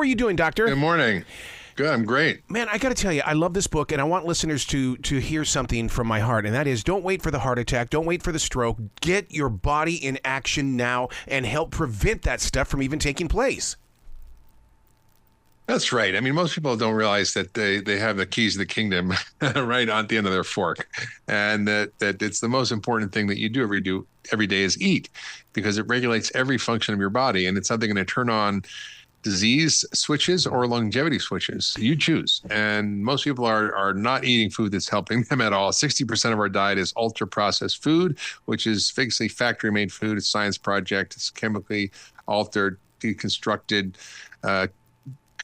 are you doing, Doctor? Good morning. Good, I'm great. Man, I got to tell you, I love this book, and I want listeners to hear something from my heart, and that is don't wait for the heart attack. Don't wait for the stroke. Get your body in action now and help prevent that stuff from even taking place. That's right. I mean, most people don't realize that they have the keys to the kingdom right on the end of their fork, and that it's the most important thing that you do every day is eat, because it regulates every function of your body, and it's something going to turn on disease switches or longevity switches. You choose. And most people are not eating food that's helping them at all. 60% of our diet is ultra processed food, which is basically factory made food. It's a science project. It's chemically altered, deconstructed,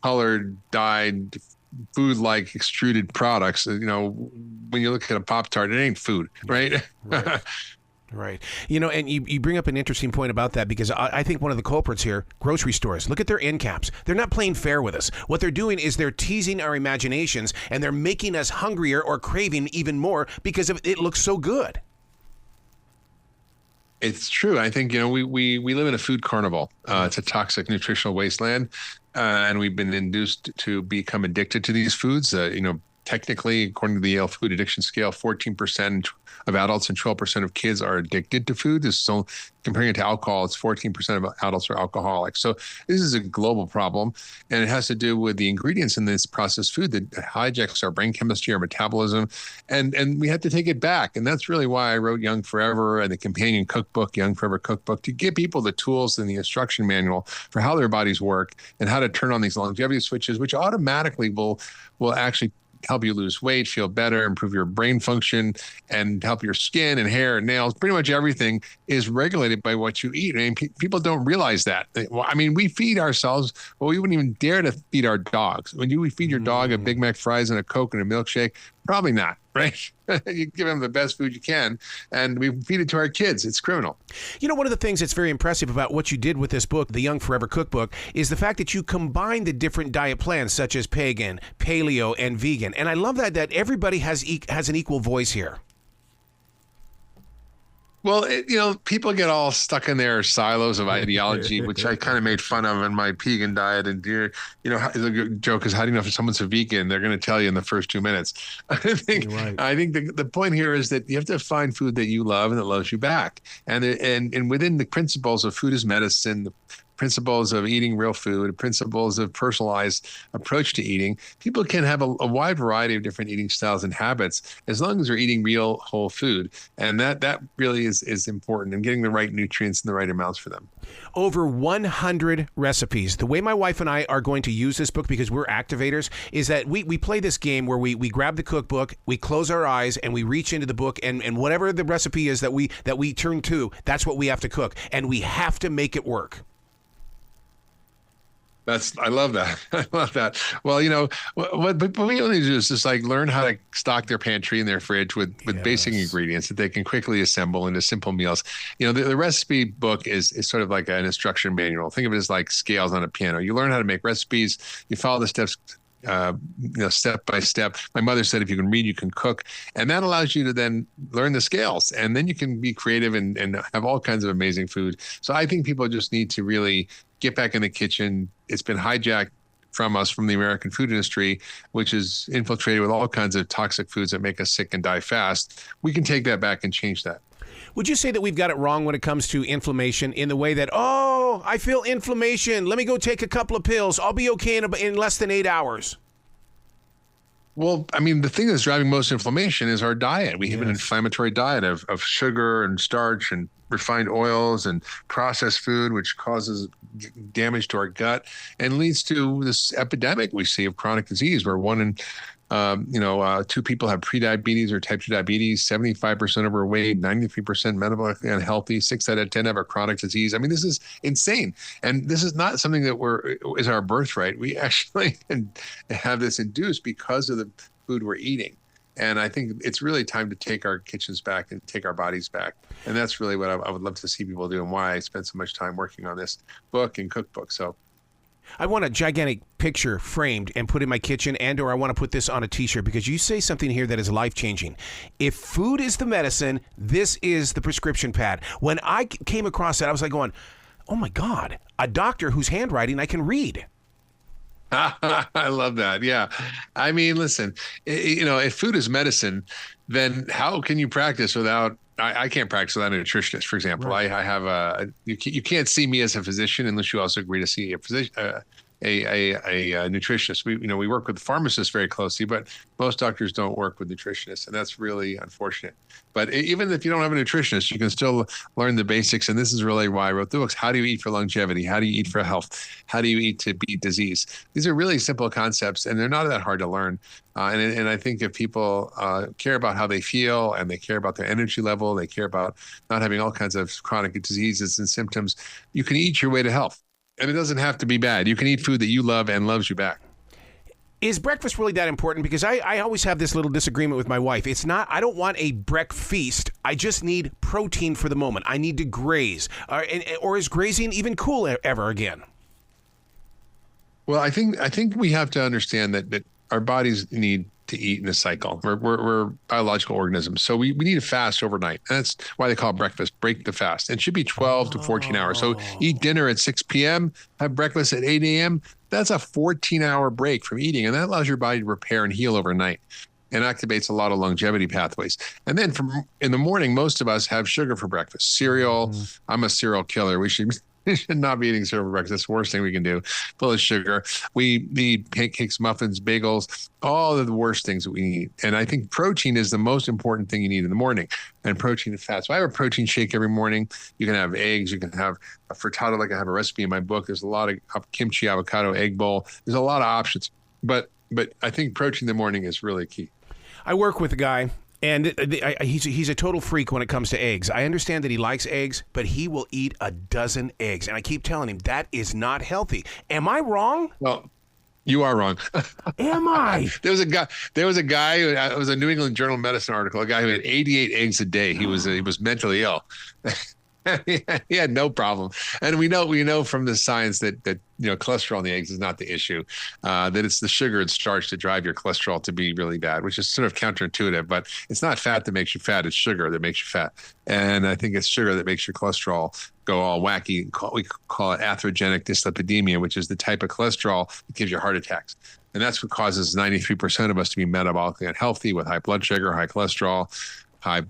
colored, dyed, food-like extruded products. You know, when you look at a Pop-Tart, it ain't food, right? Right. Right. You know, and you bring up an interesting point about that, because I think one of the culprits here, grocery stores, look at their end caps. They're not playing fair with us. What they're doing is they're teasing our imaginations, and they're making us hungrier or craving even more because it looks so good. It's true. I think, we live in a food carnival. It's a toxic nutritional wasteland, and we've been induced to become addicted to these foods. Technically, according to the Yale Food Addiction Scale, 14% of adults and 12% of kids are addicted to food. So comparing it to alcohol, it's 14% of adults are alcoholics. So this is a global problem, and it has to do with the ingredients in this processed food that hijacks our brain chemistry, our metabolism, and we have to take it back. And that's really why I wrote Young Forever and the companion cookbook, Young Forever Cookbook, to give people the tools and the instruction manual for how their bodies work and how to turn on these longevity switches, which automatically will actually help you lose weight, feel better, improve your brain function, and help your skin and hair and nails. Pretty much everything is regulated by what you eat. I mean, people don't realize that. I mean, we feed ourselves, well, we wouldn't even dare to feed our dogs. Would you feed your dog a Big Mac fries and a Coke and a milkshake? Probably not, right? You give them the best food you can, and we feed it to our kids. It's criminal. You know, one of the things that's very impressive about what you did with this book, the Young Forever Cookbook, is the fact that you combine the different diet plans, such as Pegan, Paleo, and Vegan. And I love that everybody has an equal voice here. Well, people get all stuck in their silos of ideology, which I kind of made fun of in my Pegan Diet. And, the joke is, how do you know if someone's a vegan? They're going to tell you in the first 2 minutes. I think the point here is that you have to find food that you love and that loves you back. And within the principles of food as medicine, the principles of eating real food, principles of personalized approach to eating, people can have a wide variety of different eating styles and habits as long as they're eating real whole food. And that really is important, and getting the right nutrients and the right amounts for them. Over 100 recipes. The way my wife and I are going to use this book, because we're activators, is that we play this game where we grab the cookbook, we close our eyes, and we reach into the book, and whatever the recipe is that we turn to, that's what we have to cook. And we have to make it work. I love that. I love that. Well, what we only do is just learn how to stock their pantry and their fridge with basic ingredients that they can quickly assemble into simple meals. The recipe book is sort of like an instruction manual. Think of it as like scales on a piano. You learn how to make recipes. You follow the steps, step by step. My mother said, if you can read, you can cook. And that allows you to then learn the scales, and then you can be creative and have all kinds of amazing food. So I think people just need to really get back in the kitchen. It's been hijacked from us, from the American food industry, which is infiltrated with all kinds of toxic foods that make us sick and die fast. We can take that back and change that. Would you say that we've got it wrong when it comes to inflammation, in the way that, I feel inflammation, let me go take a couple of pills, I'll be okay in less than 8 hours? Well, I mean, the thing that's driving most inflammation is our diet. We have an inflammatory diet of sugar and starch and refined oils and processed food, which causes damage to our gut and leads to this epidemic we see of chronic disease, where 1 in 2 people have prediabetes or type 2 diabetes, 75% overweight, 93% metabolically unhealthy, 6 out of 10 have a chronic disease. I mean, this is insane. And this is not something that is our birthright. We actually have this induced because of the food we're eating. And I think it's really time to take our kitchens back and take our bodies back. And that's really what I would love to see people do, and why I spent so much time working on this book and cookbook. So I want a gigantic picture framed and put in my kitchen, or I want to put this on a t-shirt, because you say something here that is life-changing. If food is the medicine, this is the prescription pad. When I came across that, I was like going, oh my God, a doctor whose handwriting I can read. I love that. Yeah. I mean, listen, if food is medicine, then how can you practice without, I can't practice without a nutritionist, for example. Right. I have you can't see me as a physician unless you also agree to see a physician, a nutritionist. We work with pharmacists very closely, but most doctors don't work with nutritionists, and that's really unfortunate. But even if you don't have a nutritionist, you can still learn the basics. And this is really why I wrote the books. How do you eat for longevity? How do you eat for health? How do you eat to beat disease? These are really simple concepts, and they're not that hard to learn. And I think if people care about how they feel and they care about their energy level, they care about not having all kinds of chronic diseases and symptoms, you can eat your way to health. And it doesn't have to be bad. You can eat food that you love and loves you back. Is breakfast really that important? Because I always have this little disagreement with my wife. It's not, I don't want a breakfast. I just need protein for the moment. I need to graze. Or is grazing even cool ever again? Well, I think we have to understand that our bodies need to eat in a cycle. We're biological organisms. So we need to fast overnight. And that's why they call it breakfast, break the fast. It should be 12 to 14 hours. So eat dinner at 6 p.m., have breakfast at 8 a.m. That's a 14-hour break from eating. And that allows your body to repair and heal overnight and activates a lot of longevity pathways. And then in the morning, most of us have sugar for breakfast. Cereal. I'm a cereal killer. We should not be eating cereal for breakfast. That's the worst thing we can do. Full of sugar. We need pancakes, muffins, bagels, all of the worst things that we need. And I think protein is the most important thing you need in the morning, and protein and fat. So I have a protein shake every morning. You can have eggs. You can have a frittata, like I have a recipe in my book. There's a lot of kimchi, avocado, egg bowl. There's a lot of options. But I think protein in the morning is really key. I work with a guy, and he's a total freak when it comes to eggs. I understand that he likes eggs, but he will eat a dozen eggs. And I keep telling him that is not healthy. Am I wrong? Well, you are wrong. Am I? There was a guy, it was a New England Journal of Medicine article, a guy who had 88 eggs a day. He was mentally ill. He had no problem. And we know from the science that cholesterol in the eggs is not the issue, that it's the sugar and starch that drive your cholesterol to be really bad, which is sort of counterintuitive. But it's not fat that makes you fat, it's sugar that makes you fat. And I think it's sugar that makes your cholesterol go all wacky. We call it atherogenic dyslipidemia, which is the type of cholesterol that gives you heart attacks. And that's what causes 93% of us to be metabolically unhealthy, with high blood sugar, high cholesterol, high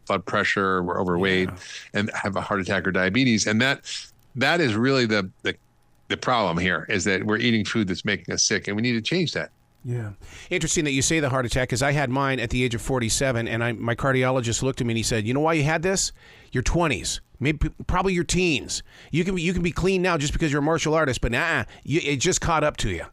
blood pressure, we're overweight, and have a heart attack or diabetes. And that is really the problem here, is that we're eating food that's making us sick, and we need to change that. Yeah. Interesting that you say the heart attack, because I had mine at the age of 47, and my cardiologist looked at me and he said, "You know why you had this? Your 20s, maybe probably your teens. You can be clean now just because you're a martial artist, but it just caught up to you."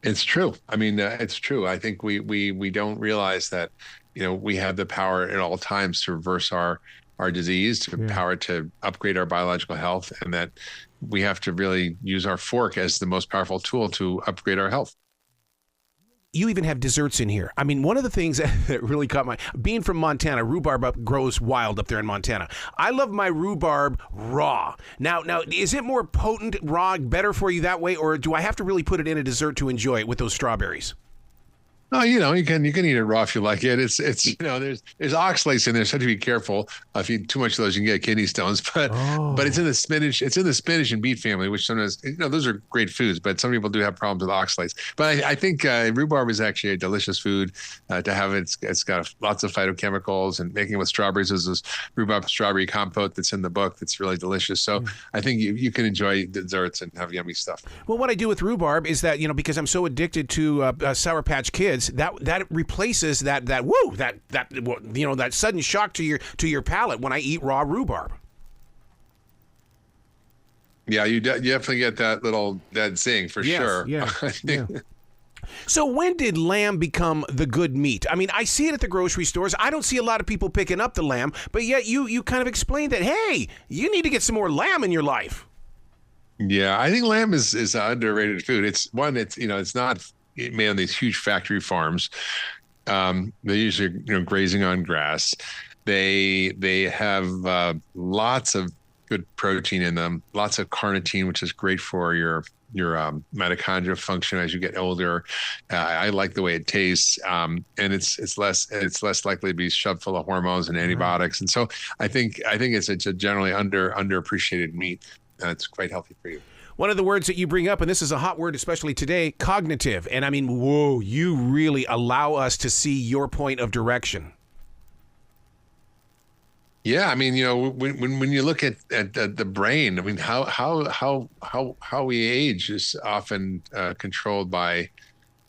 It's true. I mean, it's true. I think we don't realize that, we have the power at all times to reverse our disease, to power to upgrade our biological health, and that we have to really use our fork as the most powerful tool to upgrade our health. You even have desserts in here. I mean, one of the things that really caught being from Montana, rhubarb grows wild up there in Montana. I love my rhubarb raw. Now, is it more potent raw, better for you that way, or do I have to really put it in a dessert to enjoy it with those strawberries? No, you can eat it raw if you like it. It's there's oxalates in there, so you have to be careful. If you eat too much of those, you can get kidney stones. But it's in the spinach. It's in the spinach and beet family, which sometimes those are great foods. But some people do have problems with oxalates. But I think rhubarb is actually a delicious food to have. It's got lots of phytochemicals, and making it with strawberries is this rhubarb strawberry compote that's in the book that's really delicious. So I think you can enjoy desserts and have yummy stuff. Well, what I do with rhubarb is that because I'm so addicted to Sour Patch Kids. That replaces that sudden shock to your palate when I eat raw rhubarb. Yeah, you definitely get that zing for sure. Yeah. So when did lamb become the good meat? I mean, I see it at the grocery stores. I don't see a lot of people picking up the lamb, but yet you kind of explained that, hey, you need to get some more lamb in your life. Yeah, I think lamb is an underrated food. It's not made on these huge factory farms. They usually grazing on grass. They have lots of good protein in them, lots of carnitine, which is great for your mitochondrial function as you get older. I like the way it tastes, and it's less likely to be shoved full of hormones and antibiotics. And so I think it's a generally underappreciated meat. it's quite healthy for you. One of the words that you bring up, and this is a hot word, especially today, cognitive. And I mean, whoa, you really allow us to see your point of direction. Yeah, I mean, when you look at the brain, I mean, how we age is often controlled by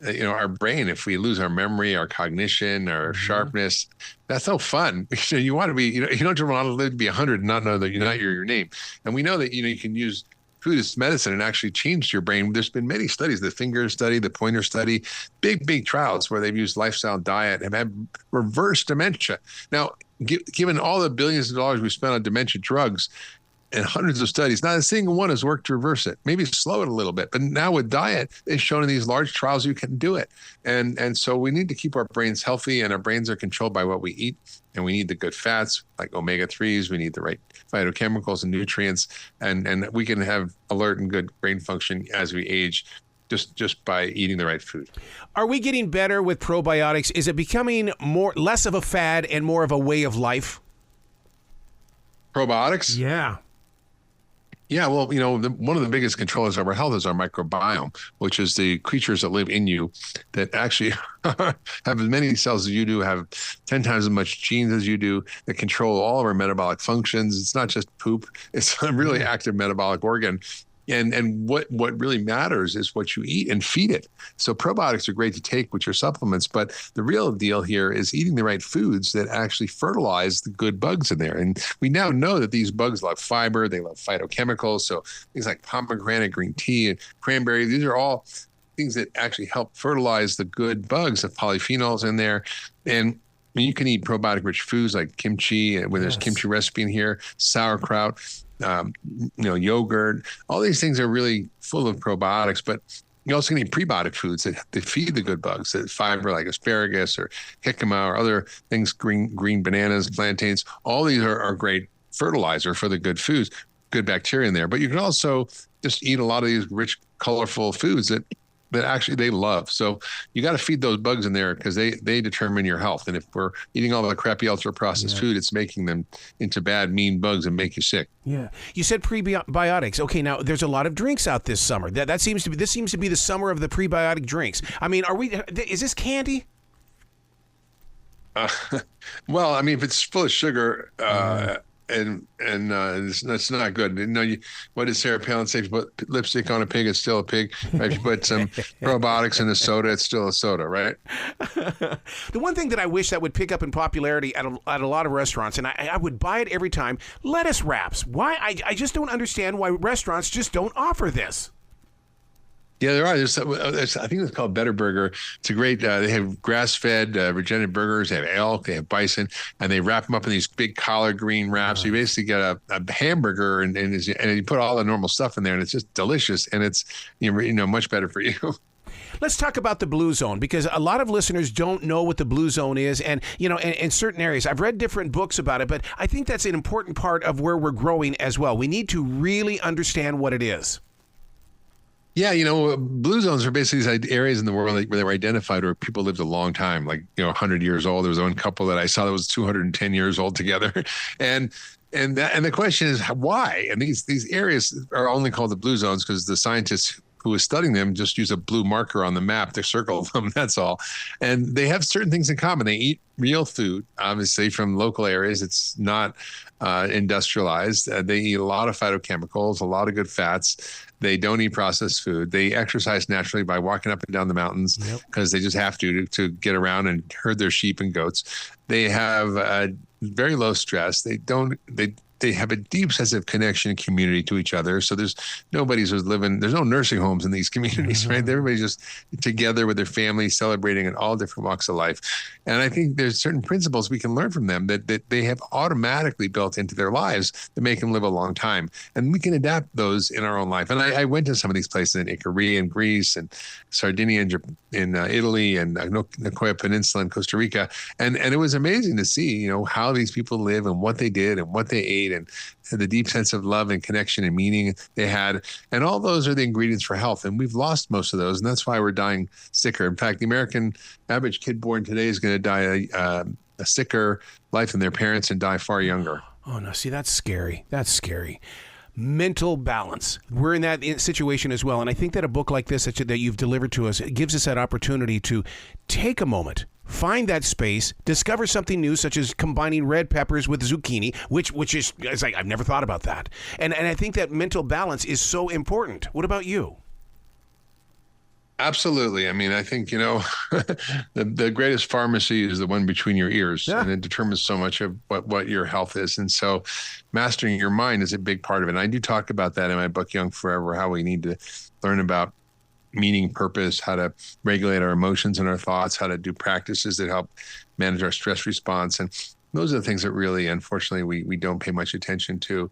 our brain. If we lose our memory, our cognition, our sharpness, that's no fun. You want to be, you don't just want to live to be 100 and not know that you're not your name. And we know that you can use food as medicine and actually change your brain. There's been many studies, the finger study, the pointer study, big trials where they've used lifestyle diet and have reversed dementia. Now, given all the billions of dollars we spent on dementia drugs and hundreds of studies, not a single one has worked to reverse it. Maybe slow it a little bit, but now with diet, they've shown in these large trials you can do it. And so we need to keep our brains healthy, and our brains are controlled by what we eat. And we need the good fats like omega-3s. We need the right phytochemicals and nutrients, and we can have alert and good brain function as we age just by eating the right food. Are we getting better with probiotics? Is it becoming less of a fad and more of a way of life? Probiotics? Yeah. Yeah, well, one of the biggest controllers of our health is our microbiome, which is the creatures that live in you that actually have as many cells as you do, have 10 times as much genes as you do, that control all of our metabolic functions. It's not just poop. It's a really active metabolic organ. And what really matters is what you eat and feed it. So probiotics are great to take with your supplements, but the real deal here is eating the right foods that actually fertilize the good bugs in there. And we now know that these bugs love fiber, they love phytochemicals. So things like pomegranate, green tea, and cranberry, these are all things that actually help fertilize the good bugs, the polyphenols in there. And you can eat probiotic-rich foods like kimchi, and when there's kimchi recipe in here, sauerkraut, yogurt. All these things are really full of probiotics, but you also can eat prebiotic foods that feed the good bugs, that fiber like asparagus or jicama or other things, green bananas, plantains. All these are great fertilizer for the good foods, good bacteria in there. But you can also just eat a lot of these rich, colorful foods that actually they love. So you got to feed those bugs in there because they determine your health. And if we're eating all the crappy ultra processed food, it's making them into bad, mean bugs and make you sick. Yeah. You said prebiotics. Okay, now there's a lot of drinks out this summer. This seems to be the summer of the prebiotic drinks. I mean, is this candy? Well, I mean, if it's full of sugar, and it's not good. What did Sarah Palin say? If you put lipstick on a pig, it's still a pig. Right? If you put some probiotics in a soda, it's still a soda, right? The one thing that I wish that would pick up in popularity at a lot of restaurants, and I would buy it every time, lettuce wraps. Why? I just don't understand why restaurants just don't offer this. Yeah, there are. I think it's called Better Burger. It's a great, they have grass-fed regenerative burgers. They have elk, they have bison, and they wrap them up in these big collard green wraps. So you basically get a hamburger and you put all the normal stuff in there, and it's just delicious, and it's much better for you. Let's talk about the blue zone, because a lot of listeners don't know what the blue zone is. And, in certain areas, I've read different books about it, but I think that's an important part of where we're growing as well. We need to really understand what it is. Yeah, blue zones are basically these areas in the world where they were identified where people lived a long time, like 100 years old. There was one couple that I saw that was 210 years old together, and the question is why? And these areas are only called the blue zones because the scientists who was studying them just use a blue marker on the map to circle them. That's all. And they have certain things in common. They eat real food, obviously from local areas. It's not industrialized. They eat a lot of phytochemicals, a lot of good fats. They don't eat processed food. They exercise naturally by walking up and down the mountains because they just have to get around and herd their sheep and goats. They have very low stress. They have a deep sense of connection and community to each other. So there's nobody's living, there's no nursing homes in these communities, right? Everybody's just together with their family, celebrating in all different walks of life. And I think there's certain principles we can learn from them that they have automatically built into their lives that make them live a long time. And we can adapt those in our own life. And I went to some of these places in Icaria in Greece and Sardinia in Italy and Nicoya Peninsula in Costa Rica. And it was amazing to see, how these people live and what they did and what they ate and the deep sense of love and connection and meaning they had. And all those are the ingredients for health. And we've lost most of those. And that's why we're dying sicker. In fact, the American average kid born today is going to die a sicker life than their parents and die far younger. Oh, no. See, that's scary. That's scary. mental balance. We're in that situation as well. And I think that a book like this that you've delivered to us, it gives us that opportunity to take a moment, find that space, discover something new, such as combining red peppers with zucchini, which is like, I've never thought about that. And I think that mental balance is so important. What about you? Absolutely. I mean, I think, the greatest pharmacy is the one between your ears, and it determines so much of what your health is. And so mastering your mind is a big part of it. And I do talk about that in my book, Young Forever, how we need to learn about meaning, purpose, how to regulate our emotions and our thoughts, how to do practices that help manage our stress response. And those are the things that really, unfortunately, we don't pay much attention to.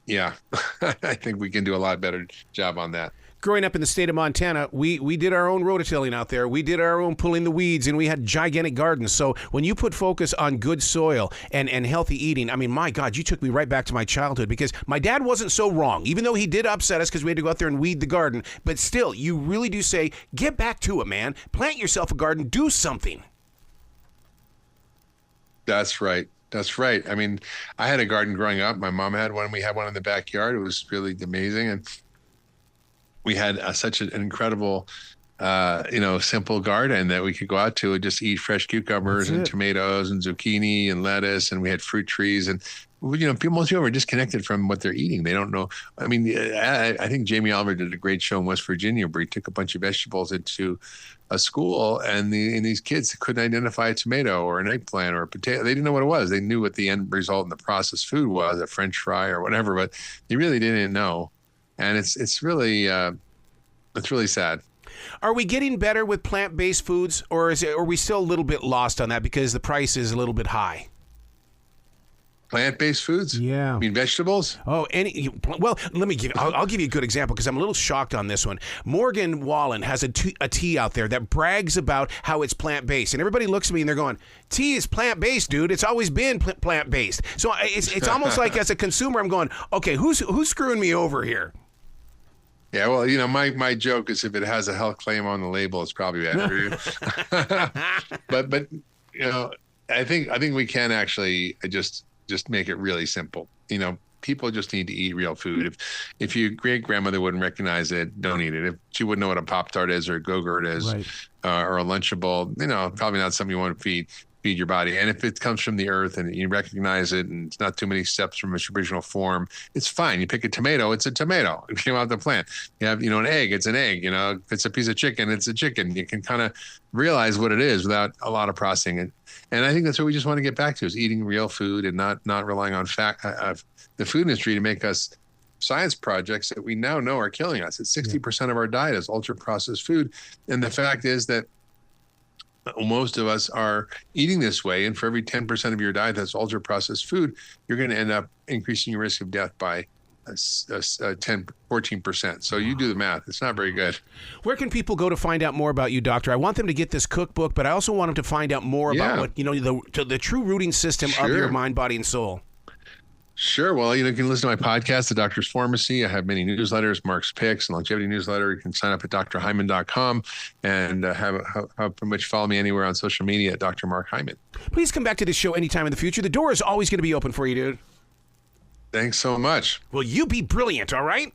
Yeah, I think we can do a lot better job on that. Growing up in the state of Montana, we did our own rototilling out there. We did our own pulling the weeds, and we had gigantic gardens. So when you put focus on good soil and healthy eating, I mean, my God, you took me right back to my childhood, because my dad wasn't so wrong, even though he did upset us because we had to go out there and weed the garden. But still, you really do say, get back to it, man. Plant yourself a garden. Do something. That's right. That's right. I mean, I had a garden growing up. My mom had one. We had one in the backyard. It was really amazing. And we had such an incredible, simple garden that we could go out to and just eat fresh cucumbers and tomatoes and zucchini and lettuce. And we had fruit trees. And, most people are disconnected from what they're eating. They don't know. I mean, I think Jamie Oliver did a great show in West Virginia where he took a bunch of vegetables into a school, and these kids couldn't identify a tomato or an eggplant or a potato. They didn't know what it was. They knew what the end result in the processed food was, a French fry or whatever, but they really didn't know. And it's really sad. Are we getting better with plant-based foods, or are we still a little bit lost on that because the price is a little bit high? Plant-based foods? Yeah. I mean, vegetables? Oh, let me I'll give you a good example, because I'm a little shocked on this one. Morgan Wallen has a tea out there that brags about how it's plant-based. And everybody looks at me and they're going, tea is plant-based, dude. It's always been plant-based. So it's almost like as a consumer, I'm going, okay, who's screwing me over here? Yeah, well, my joke is if it has a health claim on the label, it's probably bad for you. but I think we can actually just make it really simple. People just need to eat real food. If your great grandmother wouldn't recognize it, don't eat it. If she wouldn't know what a Pop-Tart is or a Go-Gurt is, right, or a Lunchable, probably not something you want to feed your body. And if it comes from the earth and you recognize it and it's not too many steps from its original form, it's fine. You pick a tomato, it's a tomato. It came out the plant. You have, an egg, it's an egg. If it's a piece of chicken, it's a chicken. You can kind of realize what it is without a lot of processing. And I think that's what we just want to get back to, is eating real food and not relying on the food industry to make us science projects that we now know are killing us. It's 60% of our diet is ultra processed food. And the fact is that most of us are eating this way. And for every 10% of your diet that's ultra processed food, you're going to end up increasing your risk of death by 14%. So you do the math. It's not very good. Where can people go to find out more about you, Doctor? I want them to get this cookbook, but I also want them to find out more about what, the true rooting system of your mind, body, and soul. Sure. Well, you can listen to my podcast, The Doctor's Pharmacy. I have many newsletters, Mark's Picks, and Longevity Newsletter. You can sign up at drhyman.com and have pretty much follow me anywhere on social media at Dr. Mark Hyman. Please come back to this show anytime in the future. The door is always going to be open for you, dude. Thanks so much. Well, you be brilliant, all right?